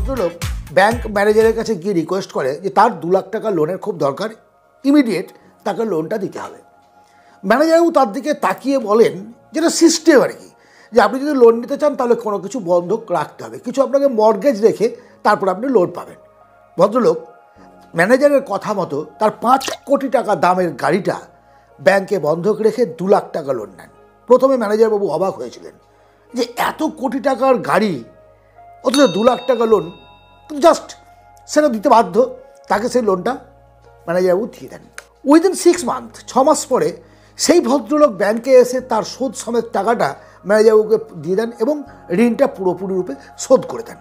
ভদ্রলোক ব্যাংক ম্যানেজারের কাছে গিয়ে রিকোয়েস্ট করে যে তার 2 লাখ টাকা লোনের খুব দরকার, ইমিডিয়েট তাকে লোনটা দিতে হবে। ম্যানেজারবাবু তার দিকে তাকিয়ে বলেন, যেটা সিস্টেম আর কি, যে আপনি যদি লোন নিতে চান তাহলে কোনো কিছু বন্ধক রাখতে হবে, কিছু আপনাকে মর্গেজ রেখে তারপর আপনি লোন পাবেন। ভদ্রলোক ম্যানেজারের কথা মতো তার 5 কোটি টাকা দামের গাড়িটা ব্যাংকে বন্ধক রেখে 2 লাখ টাকা লোন নেন। প্রথমে ম্যানেজারবাবু অবাক হয়েছিলেন যে এত কোটি টাকার গাড়ি অথচ 2 লাখ টাকা লোন, জাস্ট সেটা দিতে বাধ্য। তাকে সেই লোনটা ম্যানেজারবাবু দিয়ে দেন। উইদিন 6 মান্থ, 6 মাস পরে সেই ভদ্রলোক ব্যাংকে এসে তার সুদ সমেত টাকাটা ম্যানেজারবাবুকে দিয়ে দেন এবং ঋণটা পুরোপুরি রূপে শোধ করে দেন।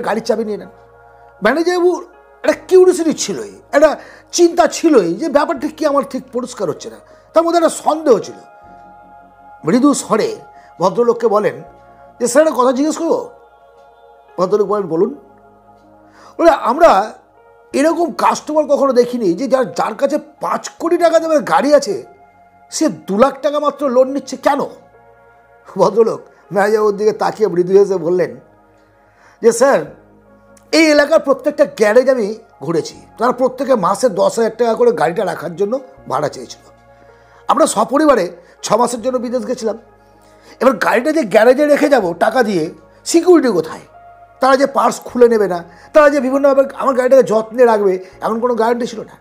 গাড়ির চাবি নিয়ে নেন। ম্যানেজারবাবুর একটা কিউরিওসিটি ছিলই, একটা চিন্তা ছিলই যে ব্যাপারটা কি আমার ঠিক পরিষ্কার হচ্ছে না, তার মধ্যে একটা সন্দেহ ছিল। মৃদু স্বরে ভদ্রলোককে বলেন যে স্যার একটা কথা জিজ্ঞেস করবো? ভদ্রলোক বলেন বলুন। বলে আমরা এরকম কাস্টমার কখনো দেখিনি যে যার কাছে 5 কোটি টাকা দামের গাড়ি আছে সে 2 লাখ টাকা মাত্র লোন নিচ্ছে, কেন? ভদ্রলোক ম্যানেজারের দিকে তাকিয়ে মৃদু হেসে বললেন যে স্যার, এই এলাকার প্রত্যেকটা গ্যারেজ আমি ঘুরেছি, তারা প্রত্যেকে মাসে 10,000 টাকা করে গাড়িটা রাখার জন্য ভাড়া চেয়েছিল। আমরা সপরিবারে 6 মাসের জন্য বিদেশ গেছিলাম। এবার গাড়িটা যে গ্যারেজে রেখে যাব টাকা দিয়ে, সিকিউরিটি কোথায়? তারা যে পার্স খুলে নেবে না, তারা যে বিভিন্নভাবে আমার গাড়িটাকে যত্নে রাখবে, এমন কোনো গ্যারান্টি ছিল না।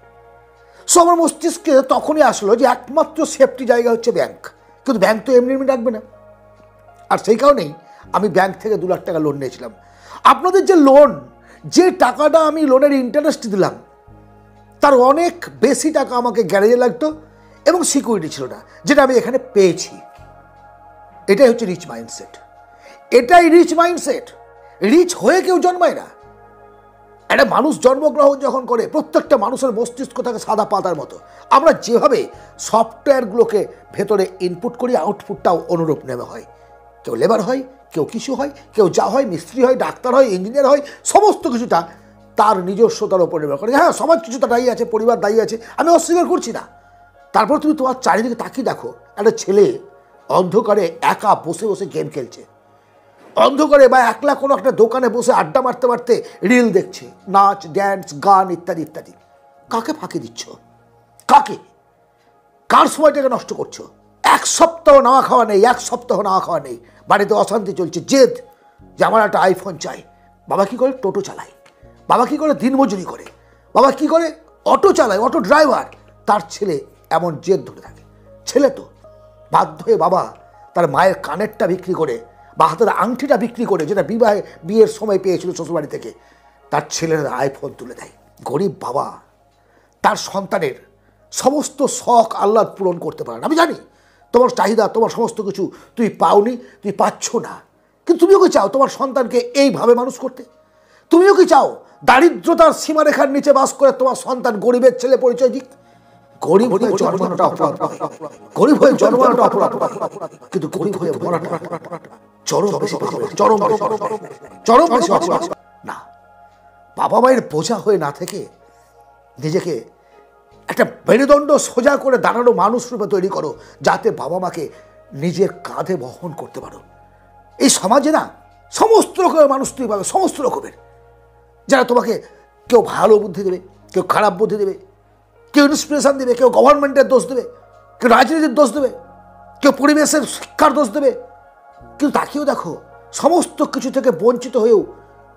সো আমার মস্তিষ্কে তখনই আসলো যে একমাত্র সেফটি জায়গা হচ্ছে ব্যাংক, কিন্তু ব্যাংক তো এমনি এমনি রাখবে না। আর সেই কারণেই আমি ব্যাংক থেকে 2 লাখ টাকা লোন নিয়েছিলাম। আপনাদের যে লোন, যে টাকাটা আমি লোনের ইন্টারেস্ট দিলাম তার অনেক বেশি টাকা আমাকে গ্যারেজে লাগতো এবং সিকিউরিটি ছিল না, যেটা আমি এখানে পেয়েছি। এটাই হচ্ছে রিচ মাইন্ডসেট। এটাই রিচ মাইন্ডসেট। রিচ হয়ে কেউ জন্মায় না। একটা মানুষ জন্মগ্রহণ যখন করে, প্রত্যেকটা মানুষের মস্তিষ্ক থাকে সাদা পাতার মতো। আমরা যেভাবে সফটওয়্যারগুলোকে ভেতরে ইনপুট করি, আউটপুটটাও অনুরূপ নেমে হয়। কেউ লেবার হয়, কেউ কিছু হয়, কেউ যা হয়, মিস্ত্রি হয়, ডাক্তার হয়, ইঞ্জিনিয়ার হয়, সমস্ত কিছুটা তার নিজস্বতার উপর নির্ভর করে। হ্যাঁ, সমাজ কিছুটা দায়ী আছে, পরিবার দায়ী আছে, আমি অস্বীকার করছি না। তারপর তুমি তোমার চারিদিকে তাকিয়ে দেখো, একটা ছেলে অন্ধকারে একা বসে বসে গেম খেলছে, অন্ধকারে বা একলা কোনো একটা দোকানে বসে আড্ডা মারতে মারতে রিল দেখছে, নাচ, ড্যান্স, গান ইত্যাদি ইত্যাদি। কাকে ফাঁকি দিচ্ছ? কাকে? কার সময়টাকে নষ্ট করছো? 1 সপ্তাহ নাওয়া খাওয়া নেই, 1 সপ্তাহ নাওয়া খাওয়া নেই, বাড়িতে অশান্তি চলছে, জেদ যে আমার একটা আইফোন চাই। বাবা কি করে? টোটো চালায়। বাবা কি করে? দিনমজুরি করে। বাবা কি করে? অটো চালায়, অটো ড্রাইভার। তার ছেলে এমন জেদ ধরে থাকে। ছেলে তো বাধ্য হয়ে বাবা তার মায়ের কানেরটা বিক্রি করে বা হাতের আংটিটা বিক্রি করে, যেটা বিয়ের সময় পেয়েছিল শ্বশুরবাড়ি থেকে, তার ছেলের আইফোন তুলে দেয়। গরিব বাবা তার সন্তানের সমস্ত শখ আহ্লাদ পূরণ করতে পারে না। আমি জানি তোমার চাহিদা, তোমার সমস্ত কিছু তুমি পাওনি, তুমি পাচ্ছ না, কিন্তু তুমিও কি চাও তোমার সন্তানকে এইভাবে মানুষ করতে? তুমিও কি চাও দারিদ্রতার সীমারেখার নিচে বাস করে তোমার সন্তান গরিবের ছেলে পরিচয় দিক? গরিব হয়ে জন্মানোটা অপরাধ, গরিব হয়ে জন্মানোটা অপরাধ, কিন্তু গরিব হয়ে মরাটা চরম না। বাবা মায়ের বোঝা হয়ে না থেকে নিজেকে একটা মেরুদণ্ড সোজা করে দাঁড়ানো মানুষ রূপে তৈরি করো, যাতে বাবা মাকে নিজের কাঁধে বহন করতে পারো। এই সমাজে না সমস্ত রকমের মানুষ তুমি পাবে, সমস্ত রকমের, যারা তোমাকে কেউ ভালো বুদ্ধি দেবে, কেউ খারাপ বুদ্ধি দেবে, কেউ ইন্সপিরেশন দেবে, কেউ গভর্নমেন্টের দোষ দেবে, কেউ রাজনীতির দোষ দেবে, কেউ পরিবেশের শিক্ষার দোষ দেবে। কিন্তু তাকেও দেখো, সমস্ত কিছু থেকে বঞ্চিত হয়েও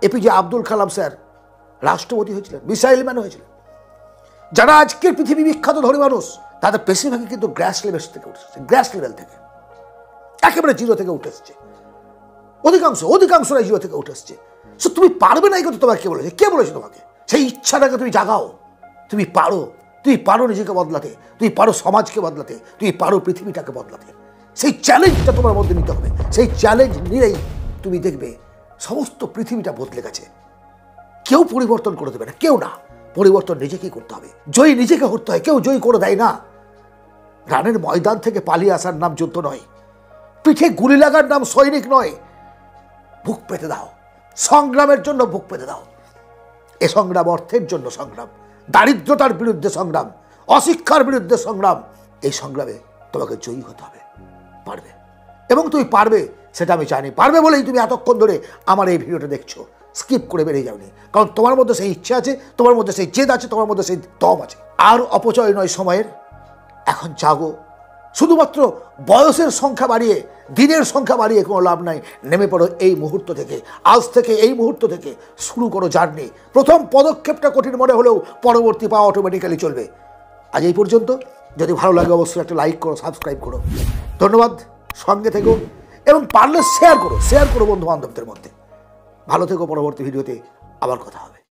এপিজে আব্দুল কালাম স্যার রাষ্ট্রপতি হয়েছিলেন, মিসাইল ম্যান হয়েছিলেন। যারা আজকের পৃথিবী বিখ্যাত ধনী মানুষ, তাদের বেশিরভাগই কিন্তু গ্রাস লেভেল থেকে উঠেছে, গ্রাস লেভেল থেকে, একেবারে জিরো থেকে উঠে এসছে। অধিকাংশরাই জিরো থেকে উঠে এসছে। সো তুমি পারবে না, এই কথা তোমাকে কে বলেছে? কে বলেছে তোমাকে? সেই ইচ্ছাটাকে তুমি জাগাও। তুমি পারো নিজেকে বদলাতে, তুমি পারো সমাজকে বদলাতে, তুমি পারো পৃথিবীটাকে বদলাতে। সেই চ্যালেঞ্জটা তোমার মধ্যে নিতে হবে। সেই চ্যালেঞ্জ নিলেই তুমি দেখবে সমস্ত পৃথিবীটা বদলে গেছে। কেউ পরিবর্তন করে দেবে না, কেউ না। পরিবর্তন নিজেকেই করতে হবে। জয়ী নিজেকে করতে হয়, কেউ জয়ী করে দেয় না। রানের ময়দান থেকে পালিয়ে আসার নাম যুদ্ধ নয়, পিঠে গুলি লাগার নাম সৈনিক নয়। বুক পেতে দাও, সংগ্রামের জন্য বুক পেতে দাও। এ সংগ্রাম অর্থের জন্য সংগ্রাম, দারিদ্রতার বিরুদ্ধে সংগ্রাম, অশিক্ষার বিরুদ্ধে সংগ্রাম। এই সংগ্রামে তোমাকে জয়ী হতে হবে। পারবে, এবং তুমি পারবে, সেটা আমি জানি। পারবে বলেই তুমি এতক্ষণ ধরে আমার এই ভিডিওটা দেখছো। স্কিপ করে বেরিয়ে যাওনি, কারণ তোমার মধ্যে সেই ইচ্ছা আছে, তোমার মধ্যে সেই জেদ আছে, তোমার মধ্যে সেই দম আছে। আর অপচয় নয় সময়ের, এখন জাগো। শুধুমাত্র বয়সের সংখ্যা বাড়িয়ে, দিনের সংখ্যা বাড়িয়ে কোনো লাভ নাই। নেমে পড়ো এই মুহূর্ত থেকে, আজ থেকে, এই মুহূর্ত থেকে শুরু করো জার্নি। প্রথম পদক্ষেপটা কঠিন মনে হলেও পরবর্তী পাওয়া অটোমেটিক্যালি চলবে। আজ এই পর্যন্ত। যদি ভালো লাগে অবশ্যই একটা লাইক করো, সাবস্ক্রাইব করো। ধন্যবাদ, সঙ্গে থেকো এবং পারলে শেয়ার করো বন্ধু বান্ধবদের মধ্যে। ভালো থেকো, পরবর্তী ভিডিওতে আবার কথা হবে।